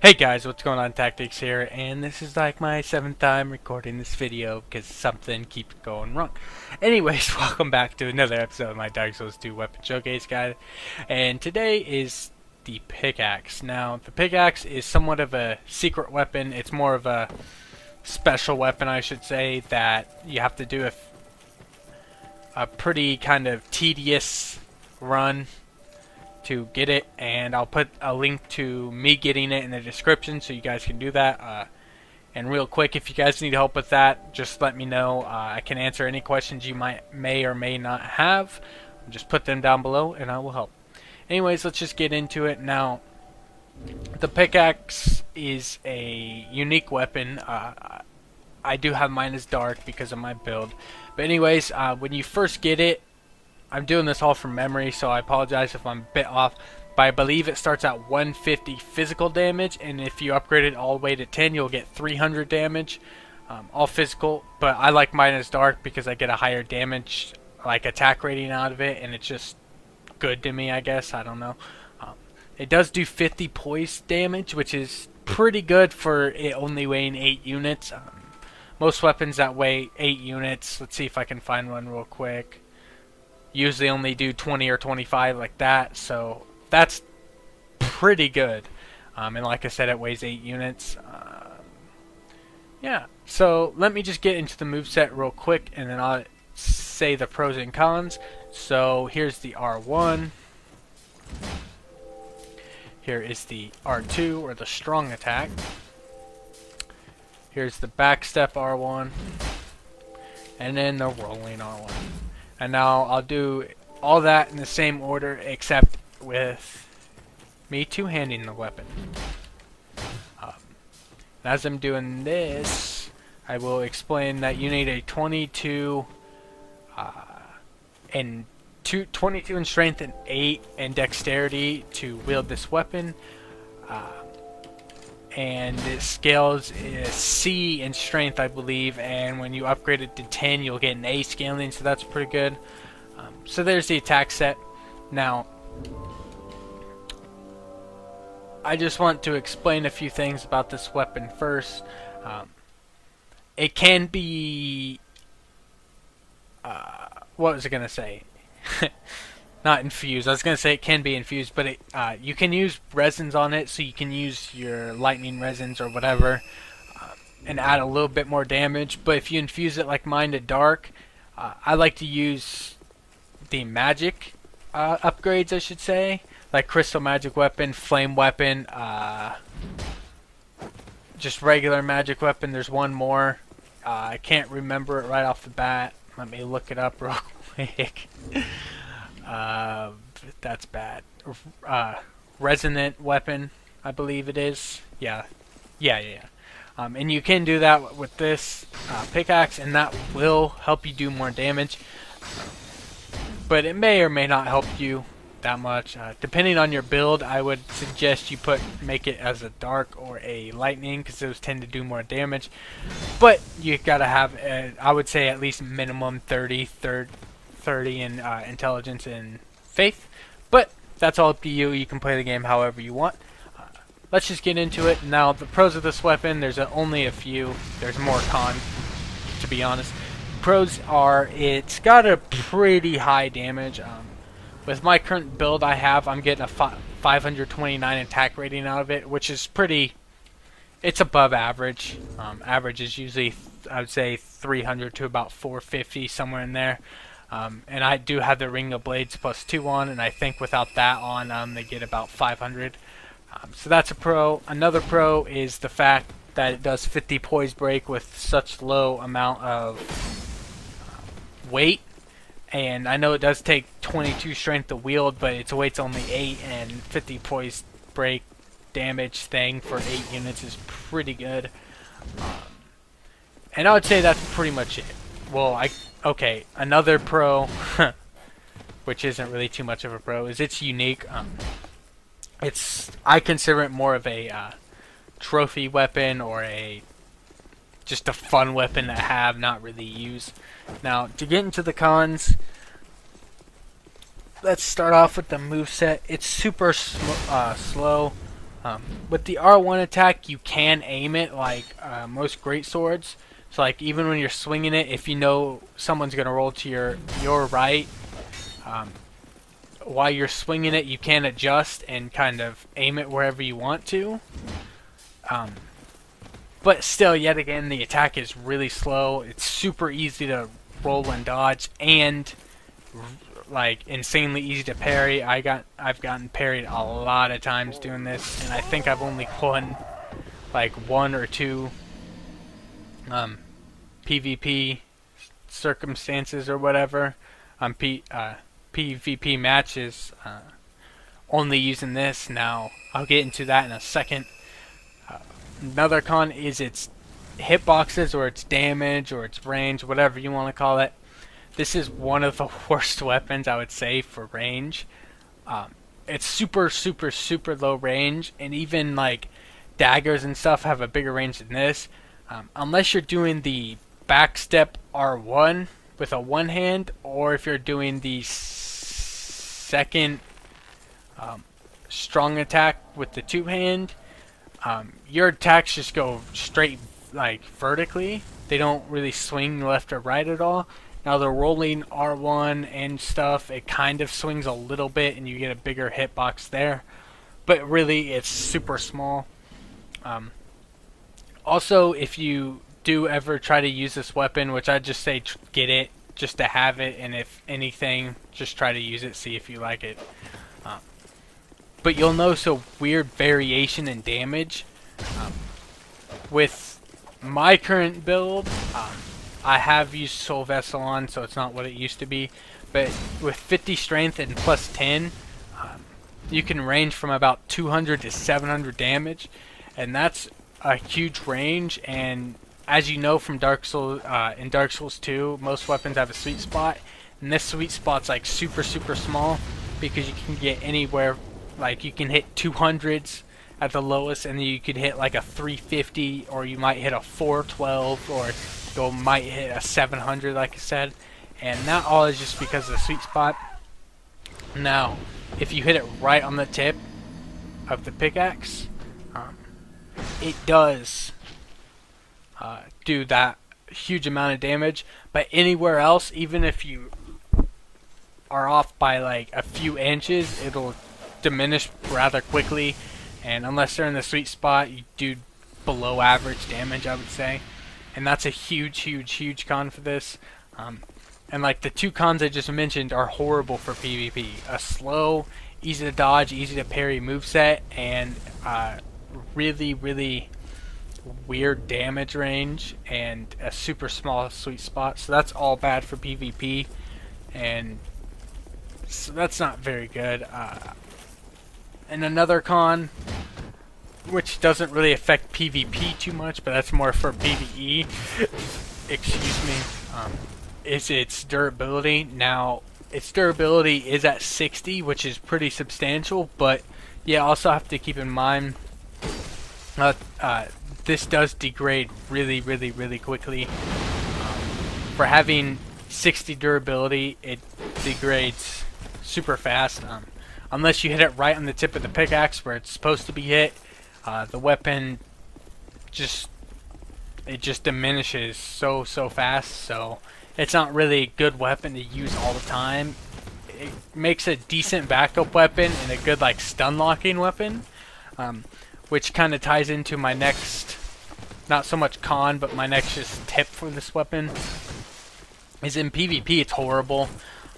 Hey guys, what's going on? Tactics here, and this is like my 7th time recording this video because something keeps going wrong. Anyways, welcome back to another episode of my Dark Souls 2 Weapon Showcase Guide, and today is the pickaxe. Now, the pickaxe is somewhat of a secret weapon. It's more of a special weapon, I should say, that you have to do a pretty kind of tedious run to get it, and I'll put a link to me getting it in the description so you guys can do that. And real quick, if you guys need help with that, just let me know. I can answer any questions you may or may not have. Just put them down below and I will help. Anyways, let's just get into it. Now, the pickaxe is a unique weapon. I do have mine as dark because of my build. But anyways, when you first get it, I'm doing this all from memory, so I apologize if I'm a bit off, but I believe it starts at 150 physical damage, and if you upgrade it all the way to 10, you'll get 300 damage, all physical. But I like mine as dark because I get a higher damage, like attack rating out of it, and it's just good to me, I guess. I don't know. It does do 50 poise damage, which is pretty good for it only weighing 8 units. Most weapons that weigh 8 units, let's see if I can find one real quick, usually only do 20 or 25 like that, so that's pretty good. And like I said, it weighs 8 units. Yeah, so let me just get into the moveset real quick, and then I'll say the pros and cons. So here's the R1. Here is the R2, or the strong attack. Here's the backstep R1. And then the rolling R1. And now I'll do all that in the same order, except with me two-handing the weapon. As I'm doing this, I will explain that you need a 22 in strength and 8 in dexterity to wield this weapon. And it scales C in strength, I believe, and when you upgrade it to 10 you'll get an A scaling, so that's pretty good. So there's the attack set. Now, I just want to explain a few things about this weapon first. It can be what was I gonna say? Not infused. I was going to say it can be infused, but you can use resins on it, so you can use your lightning resins or whatever and add a little bit more damage. But if you infuse it like mine to dark, I like to use the magic upgrades, I should say, like crystal magic weapon, flame weapon, just regular magic weapon. There's one more. I can't remember it right off the bat. Let me look it up real quick. That's bad. Resonant weapon, I believe it is. Yeah. And you can do that with this pickaxe, and that will help you do more damage. But it may or may not help you that much. Depending on your build, I would suggest you make it as a dark or a lightning, because those tend to do more damage. But you gotta have, I would say, at least minimum 30 in intelligence and faith, but that's all up to you. You can play the game however you want. Let's just get into it. Now, the pros of this weapon, there's only a few. There's more cons, to be honest. Pros are, it's got a pretty high damage. With my current build I'm getting a 529 attack rating out of it, which is pretty, it's above average. Average is usually, I would say, 300 to about 450, somewhere in there. And I do have the Ring of Blades +2 on, and I think without that on, they get about 500. So that's a pro. Another pro is the fact that it does 50 poise break with such low amount of weight. And I know it does take 22 strength to wield, but its weight's only 8, and 50 poise break damage thing for 8 units is pretty good. And I would say that's pretty much it. Well, okay, another pro, which isn't really too much of a pro, is it's unique. I consider it more of a trophy weapon, or just a fun weapon to have, not really use. Now, to get into the cons, let's start off with the moveset. It's super slow. With the R1 attack, you can aim it like most great swords. So like even when you're swinging it, if you know someone's gonna roll to your right, while you're swinging it, you can adjust and kind of aim it wherever you want to. But still, yet again, the attack is really slow. It's super easy to roll and dodge, and like insanely easy to parry. I've gotten parried a lot of times doing this, and I think I've only won like 1 or 2 PvP circumstances or whatever on PvP matches only using this. Now I'll get into that in a second. Another con is its hitboxes, or its damage, or its range, whatever you want to call it. This is one of the worst weapons, I would say, for range. It's super low range, and even like daggers and stuff have a bigger range than this. Unless you're doing the backstep R1 with a one hand, or if you're doing the second strong attack with the two hand, your attacks just go straight like vertically. They don't really swing left or right at all. Now the rolling R1 and stuff, it kind of swings a little bit and you get a bigger hitbox there, but really it's super small. Also, if you do ever try to use this weapon, which I just say get it just to have it, and if anything, just try to use it, see if you like it. But you'll notice a weird variation in damage. With my current build, I have used Soul Vessel on, so it's not what it used to be. But with 50 strength and plus 10, you can range from about 200 to 700 damage, and that's a huge range. And as you know from Dark Souls, in Dark Souls 2, most weapons have a sweet spot, and this sweet spot's like super small, because you can get anywhere. Like you can hit 200s at the lowest, and then you could hit like a 350, or you might hit a 412, or you might hit a 700, like I said. And that all is just because of the sweet spot. Now, if you hit it right on the tip of the pickaxe, it does do that huge amount of damage. But anywhere else, even if you are off by like a few inches, it'll diminish rather quickly, and unless they're in the sweet spot, you do below average damage, I would say. And that's a huge con for this. And like the two cons I just mentioned are horrible for PvP. A slow, easy to dodge, easy to parry moveset, and really weird damage range, and a super small sweet spot. So that's all bad for PvP, and so that's not very good. And another con, which doesn't really affect PvP too much, but that's more for PvE, excuse me, is its durability. Now, its durability is at 60, which is pretty substantial, but yeah, also have to keep in mind this does degrade really quickly. For having 60 durability, it degrades super fast. Unless you hit it right on the tip of the pickaxe where it's supposed to be hit, the weapon just diminishes so fast. So it's not really a good weapon to use all the time. It makes a decent backup weapon and a good like stun locking weapon, which kind of ties into my next, not so much con, but my next just tip for this weapon. Is in PvP it's horrible,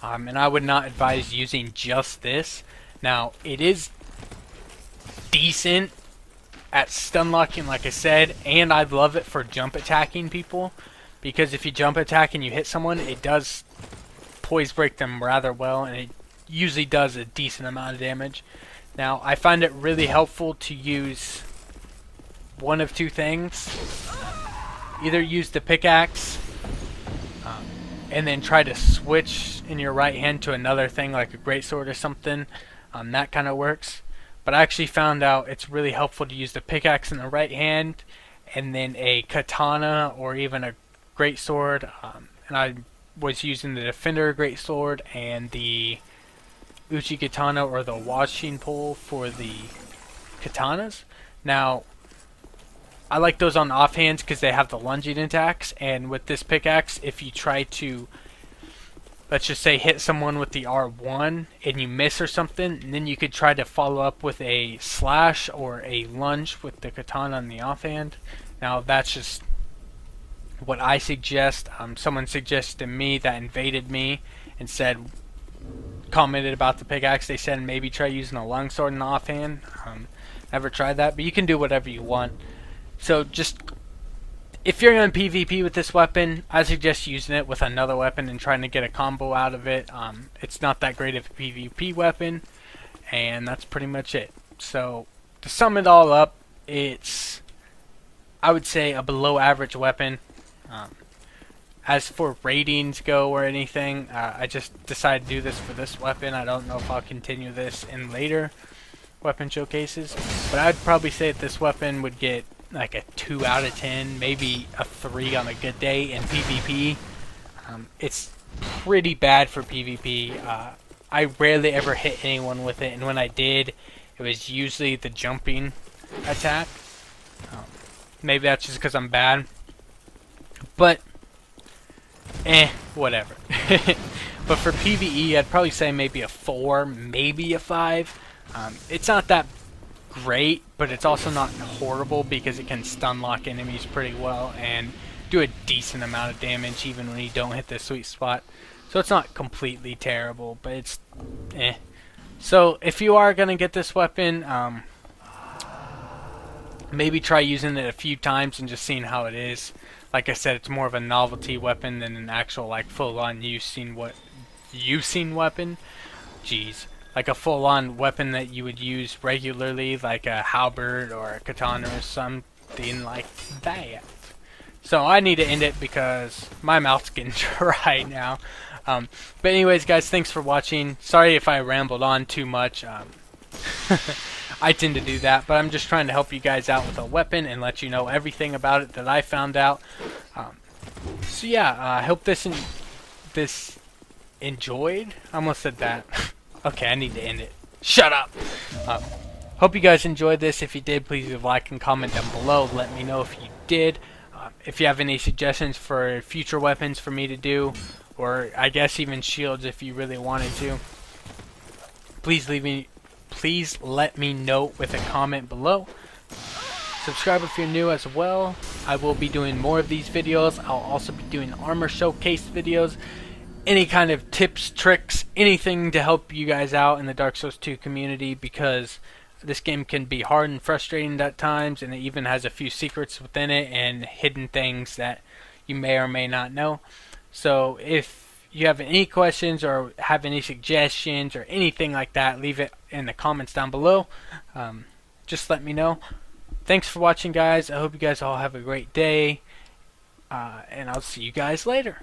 and I would not advise using just this. Now, it is decent at stun locking, like I said, and I love it for jump attacking people, because if you jump attack and you hit someone, it does poise break them rather well, and it usually does a decent amount of damage. Now, I find it really helpful to use one of two things. Either use the pickaxe, and then try to switch in your right hand to another thing like a greatsword or something. That kind of works. But I actually found out it's really helpful to use the pickaxe in the right hand, and then a katana or even a greatsword. And I was using the defender greatsword and the uchi katana or the washing pole for the katanas. Now, I like those on offhands because they have the lunging attacks, and with this pickaxe, if you try to, let's just say, hit someone with the R1 and you miss or something, and then you could try to follow up with a slash or a lunge with the katana on the offhand. Now, that's just what I suggest. Someone suggested to me that invaded me and commented about the pickaxe. They said maybe try using a longsword in the offhand. Never tried that, but you can do whatever you want. So just, if you're going to PvP with this weapon, I suggest using it with another weapon and trying to get a combo out of it. It's not that great of a PvP weapon, and that's pretty much it. So to sum it all up, it's, I would say, a below average weapon. As for ratings go or anything, I just decided to do this for this weapon. I don't know if I'll continue this in later weapon showcases, but I'd probably say that this weapon would get like a 2 out of 10, maybe a 3 on a good day in PvP. It's pretty bad for PvP. I rarely ever hit anyone with it, and when I did, it was usually the jumping attack. Maybe that's just because I'm bad, but whatever. But for PvE, I'd probably say maybe a 4, maybe a 5. It's not that great, but it's also not horrible because it can stun lock enemies pretty well and do a decent amount of damage even when you don't hit the sweet spot. So it's not completely terrible, but it's So if you are going to get this weapon, maybe try using it a few times and just seeing how it is. Like I said, it's more of a novelty weapon than an actual like full-on using weapon. Jeez. Like a full-on weapon that you would use regularly, like a halberd or a katana or something like that. So I need to end it because my mouth's getting dry now. But anyways, guys, thanks for watching. Sorry if I rambled on too much. I tend to do that, but I'm just trying to help you guys out with a weapon and let you know everything about it that I found out. So yeah, I hope this enjoyed. I almost said that. Okay, I need to end it. Shut up! Hope you guys enjoyed this. If you did, please leave a like and comment down below. Let me know if you did. If you have any suggestions for future weapons for me to do, or I guess even shields if you really wanted to, please let me know with a comment below. Subscribe if you're new as well. I will be doing more of these videos. I'll also be doing armor showcase videos. Any kind of tips, tricks, anything to help you guys out in the Dark Souls 2 community, because this game can be hard and frustrating at times, and it even has a few secrets within it and hidden things that you may or may not know. So if you have any questions or have any suggestions or anything like that, leave it in the comments down below. Just let me know. Thanks for watching, guys. I hope you guys all have a great day, and I'll see you guys later.